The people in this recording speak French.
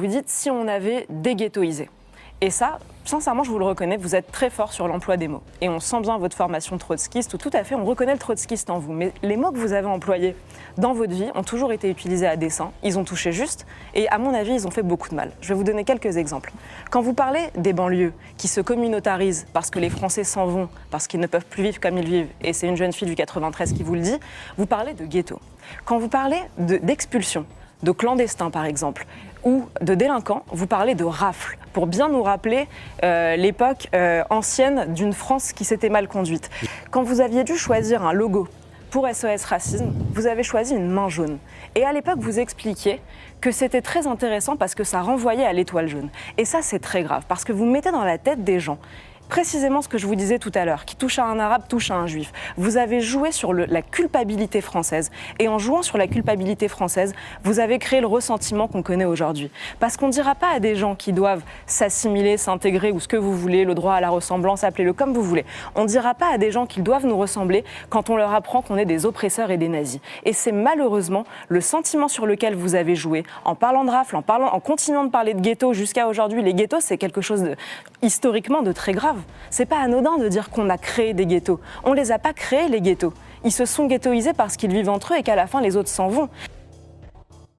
Vous dites si on avait déghettoisé. Et ça, sincèrement, je vous le reconnais, vous êtes très fort sur l'emploi des mots. Et on sent bien votre formation trotskiste, ou tout à fait, on reconnaît le trotskiste en vous. Mais les mots que vous avez employés dans votre vie ont toujours été utilisés à dessein, ils ont touché juste, et à mon avis, ils ont fait beaucoup de mal. Je vais vous donner quelques exemples. Quand vous parlez des banlieues qui se communautarisent parce que les Français s'en vont, parce qu'ils ne peuvent plus vivre comme ils vivent, et c'est une jeune fille du 93 qui vous le dit, vous parlez de ghetto. Quand vous parlez d'expulsion, de clandestins par exemple, ou de délinquants, vous parlez de rafles, pour bien nous rappeler l'époque ancienne d'une France qui s'était mal conduite. Quand vous aviez dû choisir un logo pour SOS Racisme, vous avez choisi une main jaune. Et à l'époque, vous expliquiez que c'était très intéressant parce que ça renvoyait à l'étoile jaune. Et ça, c'est très grave, parce que vous mettez dans la tête des gens précisément ce que je vous disais tout à l'heure, qui touche à un arabe, touche à un juif. Vous avez joué sur la culpabilité française. Et en jouant sur la culpabilité française, vous avez créé le ressentiment qu'on connaît aujourd'hui. Parce qu'on ne dira pas à des gens qui doivent s'assimiler, s'intégrer, ou ce que vous voulez, le droit à la ressemblance, appelez-le comme vous voulez. On ne dira pas à des gens qu'ils doivent nous ressembler quand on leur apprend qu'on est des oppresseurs et des nazis. Et c'est malheureusement le sentiment sur lequel vous avez joué, en parlant de rafle, en continuant de parler de ghetto jusqu'à aujourd'hui. Les ghettos, c'est quelque chose historiquement de très grave. C'est pas anodin de dire qu'on a créé des ghettos. On les a pas créés, les ghettos. Ils se sont ghettoisés parce qu'ils vivent entre eux et qu'à la fin, les autres s'en vont.